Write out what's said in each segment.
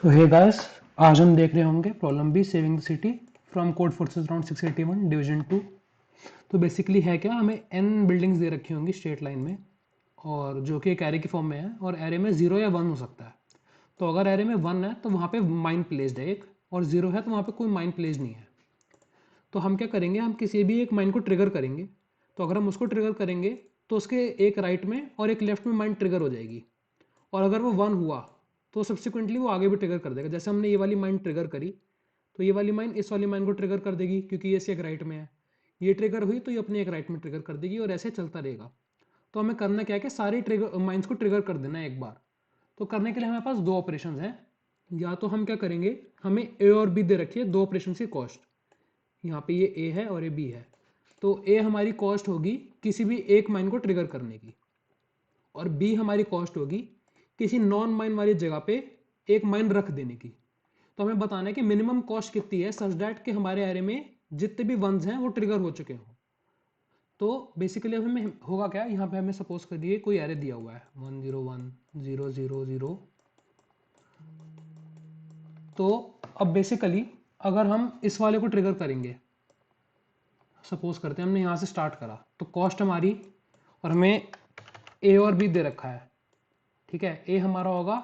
सो hey guys, आज हम देख रहे होंगे problem B saving the city from code forces around 681 division 2। तो बेसिकली है क्या, हमें n बिल्डिंग्स दे रखी होंगी स्ट्रेट लाइन में, और जो कि एक एरे की फॉर्म में है, और एरे में 0 या 1 हो सकता है। तो अगर एरे में 1 है तो वहाँ पे माइन प्लेस्ड है एक, और 0 है तो वहाँ पे कोई माइन प्लेस्ड नहीं है। तो हम क्या करेंगे, हम किसी भी एक माइन को ट्रिगर करेंगे। तो अगर हम उसको ट्रिगर करेंगे तो उसके एक राइट में और एक लेफ्ट में माइन ट्रिगर हो जाएगी, और अगर वो 1 हुआ तो सब्सिक्वेंटली वो आगे भी ट्रिगर कर देगा। जैसे हमने ये वाली माइन ट्रिगर करी तो ये वाली माइन इस वाली माइन को ट्रिगर कर देगी, क्योंकि ये इसके एक राइट में है। ये ट्रिगर हुई तो ये अपने एक राइट में ट्रिगर कर देगी, और ऐसे चलता रहेगा। तो हमें करना क्या है कि सारी ट्रिगर माइंस को ट्रिगर कर देना है एक बार। तो करने के लिए हमारे पास दो ऑपरेशन हैं। या तो हम क्या करेंगे, हमें ए और बी दे रखिए दो ऑपरेशन की कॉस्ट। यहाँ पे ये ए है और ये बी है। तो ए हमारी कॉस्ट होगी किसी भी एक माइन को ट्रिगर करने की, और बी हमारी कॉस्ट होगी किसी नॉन माइन वाली जगह पे एक माइन रख देने की। तो हमें बताना है कि मिनिमम कॉस्ट कितनी है सच दैट कि हमारे एरे में जितने भी वंस हैं वो ट्रिगर हो चुके हों। तो बेसिकली अब हमें होगा क्या, यहाँ पे हमें सपोज करिए कोई एरे दिया हुआ है 1 0 1 0 0 0। तो अब बेसिकली अगर हम इस वाले को ट्रिगर करेंगे, सपोज करते हैं हमने यहाँ से स्टार्ट करा, तो कॉस्ट हमारी, और हमें ए और बी दे रखा है, ठीक है। ए हमारा होगा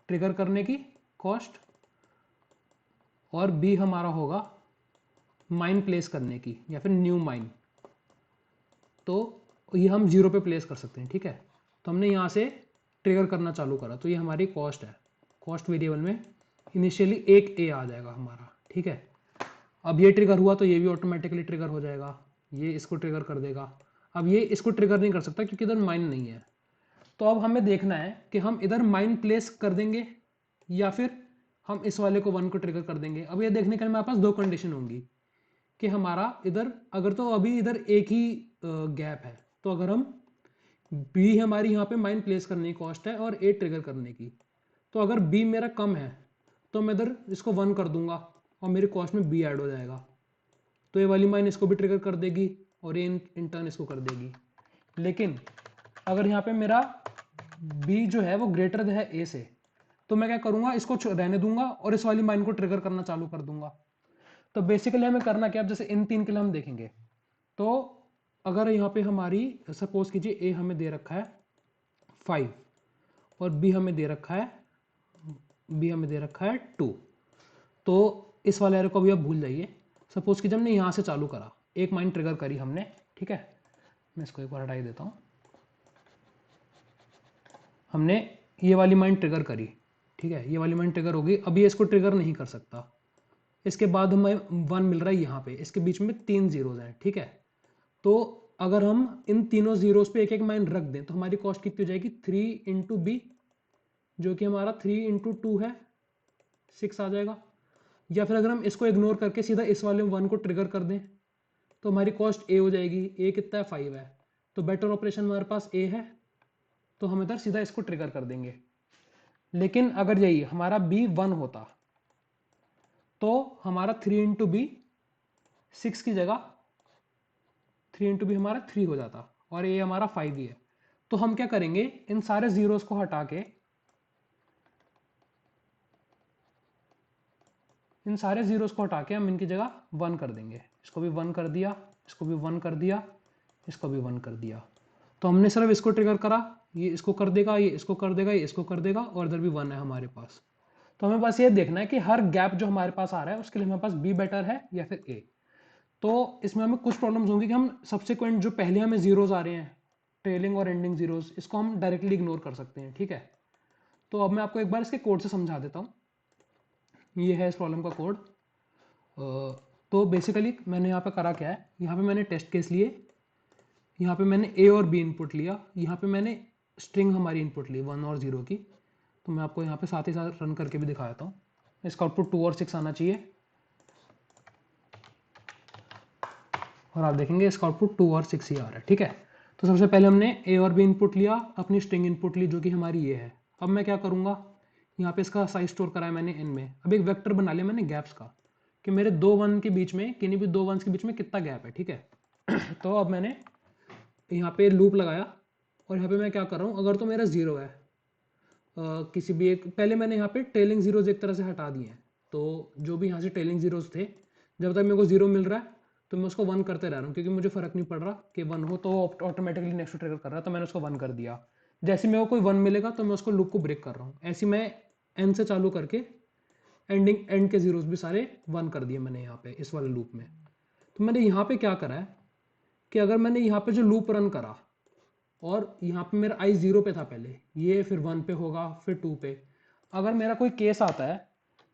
ट्रिगर करने की कॉस्ट, और बी हमारा होगा माइन प्लेस करने की या फिर न्यू माइन। तो ये हम 0 पे प्लेस कर सकते हैं, ठीक है। तो हमने यहाँ से ट्रिगर करना चालू करा, तो ये हमारी कॉस्ट है। कॉस्ट वेरिएबल में इनिशियली एक ए आ जाएगा हमारा, ठीक है। अब ये ट्रिगर हुआ तो ये भी ऑटोमेटिकली ट्रिगर हो जाएगा, ये इसको ट्रिगर कर देगा। अब ये इसको ट्रिगर नहीं कर सकता क्योंकि इधर माइन नहीं है। तो अब हमें देखना है कि हम इधर माइन प्लेस कर देंगे या फिर हम इस वाले को 1 को ट्रिगर कर देंगे। अब ये देखने के लिए हमारे पास दो कंडीशन होंगी कि हमारा इधर, अगर तो अभी इधर एक ही गैप है, तो अगर हम बी हमारी यहाँ पे माइन प्लेस करने की कॉस्ट है और ए ट्रिगर करने की, तो अगर बी मेरा कम है तो मैं इधर इसको 1 कर दूंगा और मेरी कॉस्ट में बी ऐड हो जाएगा। तो ये वाली माइन इसको भी ट्रिगर कर देगी और ये इन टर्न इसको कर देगी। लेकिन अगर यहाँ पे मेरा बी जो है वो ग्रेटर है ए से, तो मैं क्या करूंगा, इसको रहने दूंगा और इस वाली माइन को ट्रिगर करना चालू कर दूंगा। तो बेसिकली हमें करना क्या, अब जैसे इन तीन के लिए हम देखेंगे, तो अगर यहाँ पे हमारी सपोज कीजिए ए हमें दे रखा है 5 और बी हमें दे रखा है 2। तो इस वाले एरे को भी अब भूल जाइए। सपोज कीजिए हमने यहाँ से चालू करा, एक माइन ट्रिगर करी हमने, ठीक है। मैं इसको एक बार हटा ही देता हूँ। हमने ये वाली माइन ट्रिगर करी, ठीक है, ये वाली माइन ट्रिगर होगी। अब ये इसको ट्रिगर नहीं कर सकता। इसके बाद हमें 1 मिल रहा है यहाँ पे, इसके बीच में 3 जीरोज हैं, ठीक है। तो अगर हम इन तीनों जीरोस पे एक एक माइन रख दें तो हमारी कॉस्ट कितनी हो जाएगी, 3 इंटू बी, जो कि हमारा 3 इंटू 2 है, 6 आ जाएगा। या फिर अगर हम इसको इग्नोर करके सीधा इस वाले 1 को ट्रिगर कर दें तो हमारी कॉस्ट ए हो जाएगी। ए कितना है, 5 है। तो बेटर ऑपरेशन हमारे पास ए है, तो हम इधर सीधा इसको ट्रिगर कर देंगे। लेकिन अगर यही हमारा बी 1 होता तो हमारा 3 इंटू बी 6 की जगह 3 इंटू बी हमारा 3 हो जाता, और ये हमारा 5 ही है। तो हम क्या करेंगे, इन सारे जीरोस को हटा के, हम इनकी जगह 1 कर देंगे। इसको भी 1 कर दिया, इसको भी 1 कर दिया, इसको भी 1 कर दिया। तो हमने सिर्फ इसको ट्रिगर करा, ये इसको कर देगा, ये इसको कर देगा, ये इसको कर देगा, और इधर भी 1 है हमारे पास। तो हमें बस ये देखना है कि हर गैप जो हमारे पास आ रहा है उसके लिए हमारे पास बी बेटर है या फिर ए। तो इसमें हमें कुछ प्रॉब्लम्स होंगी कि हम सब्सिक्वेंट जो पहले हमें जीरोज आ रहे हैं, ट्रेलिंग और एंडिंग जीरोज, इसको हम डायरेक्टली इग्नोर कर सकते हैं, ठीक है। तो अब मैं आपको एक बार इसके कोड से समझा देता हूँ। ये है इस प्रॉब्लम का कोड। तो बेसिकली मैंने यहाँ पे करा क्या है, यहाँ पे मैंने टेस्ट केस लिए, यहाँ पे मैंने ए और बी इनपुट लिया, यहाँ पे मैंने स्ट्रिंग हमारी इनपुट ली 1 और 0 की। तो मैं आपको यहाँ पे साथ ही साथ रन करके भी दिखा देता हूँ। इसका आउटपुट 2 और 6 आना चाहिए, और आप देखेंगे इसका आउटपुट 2 और 6 ही आ रहा है, ठीक है। तो सबसे पहले हमने ए और बी इनपुट लिया, अपनी स्ट्रिंग इनपुट ली जो कि हमारी ये है। अब मैं क्या करूँगा, यहाँ पे इसका साइज स्टोर करा है मैंने एन में। अब एक वेक्टर बना लिया मैंने गैप्स का, कि मेरे दो वन के बीच में, किन्हीं भी दो वंस के बीच में कितना गैप है, ठीक है। तो अब मैंने यहाँ पे लूप लगाया, और यहाँ पे मैं क्या कर रहा हूँ, अगर तो मेरा 0 है, किसी भी एक, पहले मैंने यहाँ पे ट्रेलिंग जीरोज एक तरह से हटा दिए हैं, तो जो भी यहाँ से ट्रेलिंग जीरोज थे, जब तक मेरे को जीरो मिल रहा है तो मैं उसको वन करते रह रहा हूँ, क्योंकि मुझे फर्क नहीं पड़ रहा कि वन हो तो ऑटोमेटिकली नेक्स्ट ट्रिगर कर रहा है, तो मैंने उसको वन कर दिया। जैसे मेरे को कोई वन मिलेगा तो मैं उसको लूप को ब्रेक कर रहा हूँ। ऐसे मैं एन से चालू करके एंड के जीरोज भी सारे वन कर दिए मैंने यहाँ पे इस वाले लूप में। तो मैंने यहाँ पे क्या करा है कि अगर मैंने यहाँ पे जो लूप रन करा और यहाँ पे मेरा आई जीरो पे था पहले, ये फिर वन पे होगा, फिर टू पे, अगर मेरा कोई केस आता है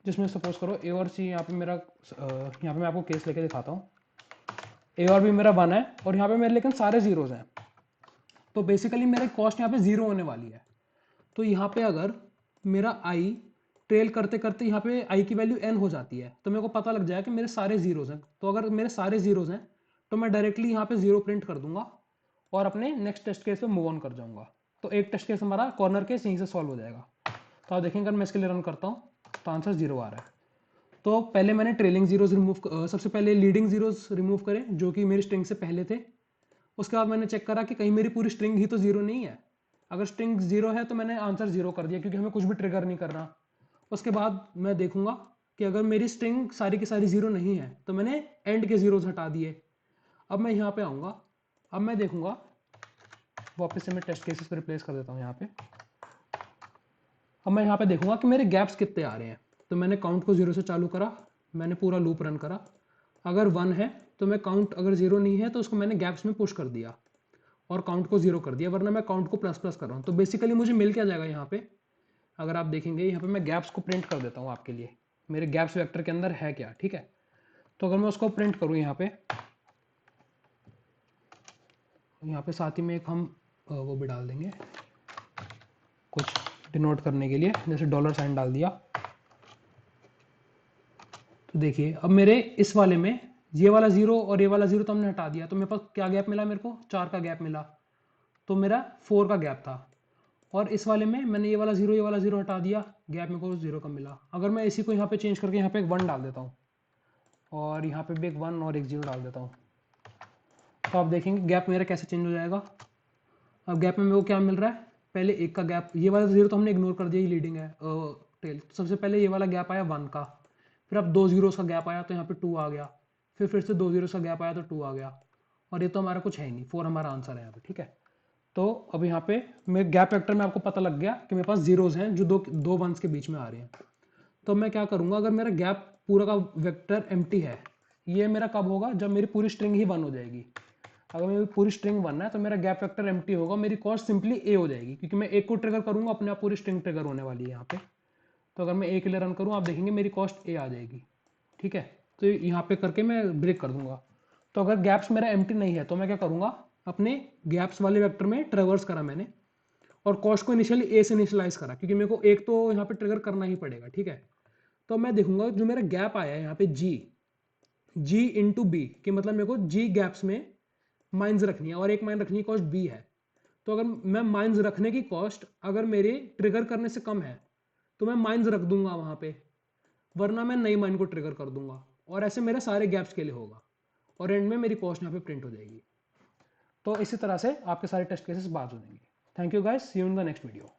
जिसमें सपोज करो ए और सी, यहाँ पे मेरा यहाँ पे मैं आपको केस लेके दिखाता हूँ, ए और बी मेरा वन है और यहाँ पे मेरे लेकिन सारे जीरोज हैं, तो बेसिकली मेरे कॉस्ट यहाँ पे जीरो होने वाली है। तो यहाँ पे अगर मेरा आई ट्रेल करते करते यहाँ पे आई की वैल्यू एन हो जाती है, तो मेरे को पता लग जाएगा कि मेरे सारे जीरोज हैं। तो अगर मेरे सारे जीरोज हैं तो मैं डायरेक्टली यहाँ पे जीरो प्रिंट कर दूंगा और अपने नेक्स्ट टेस्ट केस पे मूव ऑन कर जाऊंगा। तो एक टेस्ट केस हमारा कॉर्नर केस यहीं से सॉल्व हो जाएगा। तो आप देखेंगे अगर मैं इसके लिए रन करता हूँ तो आंसर जीरो आ रहा है। तो पहले मैंने ट्रेलिंग जीरोज रिमूव, सबसे पहले लीडिंग जीरोज रिमूव करे जो कि मेरी स्ट्रिंग से पहले थे। उसके बाद मैंने चेक करा कि कहीं मेरी पूरी स्ट्रिंग ही तो जीरो नहीं है। अगर स्ट्रिंग जीरो है तो मैंने आंसर जीरो कर दिया, क्योंकि हमें कुछ भी ट्रिगर नहीं करना। उसके बाद मैं देखूंगा कि अगर मेरी स्ट्रिंग सारी की सारी जीरो नहीं है तो मैंने एंड के जीरोज हटा दिए। अब मैं यहाँ पे आऊंगा, अब मैं देखूंगा, वापस से मैं टेस्ट केसेस पे रिप्लेस कर देता हूँ यहाँ पे। अब मैं यहाँ पे देखूंगा कि मेरे गैप्स कितने आ रहे हैं। तो मैंने काउंट को जीरो से चालू करा, मैंने पूरा लूप रन करा, अगर वन है तो मैं काउंट, अगर जीरो नहीं है तो उसको मैंने गैप्स में पुश कर दिया और काउंट को जीरो कर दिया, वरना मैं काउंट को प्लस प्लस कर रहा हूँ। तो बेसिकली मुझे मिल क्या जाएगा यहाँ पे, अगर आप देखेंगे यहाँ पे मैं गैप्स को प्रिंट कर देता हूँ आपके लिए, मेरे गैप्स वेक्टर के अंदर है क्या, ठीक है। तो अगर मैं उसको प्रिंट करूँ यहाँ पे साथ ही में एक हम वो भी डाल देंगे कुछ डिनोट करने के लिए, जैसे डॉलर साइन डाल दिया। तो देखिए अब मेरे इस वाले में ये वाला जीरो और ये वाला जीरो तो हमने हटा दिया, तो मेरे पास क्या गैप मिला, मेरे को 4 का गैप मिला, तो मेरा 4 का गैप था। और इस वाले में मैंने ये वाला जीरो हटा दिया, गैप मेरे को 0 का मिला। अगर मैं इसी को यहाँ पे चेंज करके यहाँ पे एक 1 डाल देता हूँ और यहाँ पे भी एक 1 और एक 0 डाल देता हूँ, तो आप देखेंगे गैप मेरा कैसे चेंज हो जाएगा। अब गैप में मेरे को क्या मिल रहा है, पहले एक का गैप, ये वाला जीरो तो हमने इग्नोर कर दिया, ये लीडिंग है टेल। सबसे पहले ये वाला गैप आया 1 का, फिर अब 2 जीरोस का गैप आया तो यहाँ पे 2 आ गया, फिर से 2 जीरोस का गैप आया तो 2 आ गया, और ये तो हमारा कुछ है ही नहीं, 4 हमारा आंसर है यहाँ पे, ठीक है। तो अब यहाँ पे मेरे गैप वेक्टर में आपको पता लग गया कि मेरे पास जीरोज हैं जो दो वंस के बीच में आ रहे हैं। तो मैं क्या करूंगा, अगर मेरा गैप पूरा का वेक्टर एम्प्टी है, ये मेरा कब होगा, जब मेरी पूरी स्ट्रिंग ही 1 हो जाएगी। अगर मेरी पूरी स्ट्रिंग 1 है तो मेरा गैप वेक्टर एम्प्टी होगा, मेरी कॉस्ट सिंपली ए हो जाएगी, क्योंकि मैं एक को ट्रिगर करूंगा अपने आप पूरी स्ट्रिंग ट्रिगर होने वाली है यहाँ पे। तो अगर मैं ए के लिए रन करूँ, आप देखेंगे मेरी कॉस्ट ए आ जाएगी, ठीक है। तो यहाँ पे करके मैं ब्रेक कर दूंगा। तो अगर गैप्स मेरा एम्प्टी नहीं है तो मैं क्या करूंगा, अपने गैप्स वाले वेक्टर में ट्रेवर्स करा मैंने और कॉस्ट को इनिशियली ए से इनिशियलाइज करा, क्योंकि मेरे को एक तो यहाँ पे ट्रिगर करना ही पड़ेगा, ठीक है। तो मैं देखूंगा जो मेरा गैप आया है यहाँ पे जी इंटू बी, कि मतलब मेरे को जी गैप्स में माइंस रखनी है और एक माइन रखनी है कॉस्ट बी है। तो अगर मैं माइंस रखने की कॉस्ट अगर मेरे ट्रिगर करने से कम है तो मैं माइंस रख दूंगा वहां पे, वरना मैं नई माइन को ट्रिगर कर दूंगा, और ऐसे मेरे सारे गैप्स के लिए होगा और एंड में मेरी कॉस्ट यहाँ पे प्रिंट हो जाएगी। तो इसी तरह से आपके सारे टेस्ट केसेस बात हो जाएंगे। Thank you guys, see you in the next video.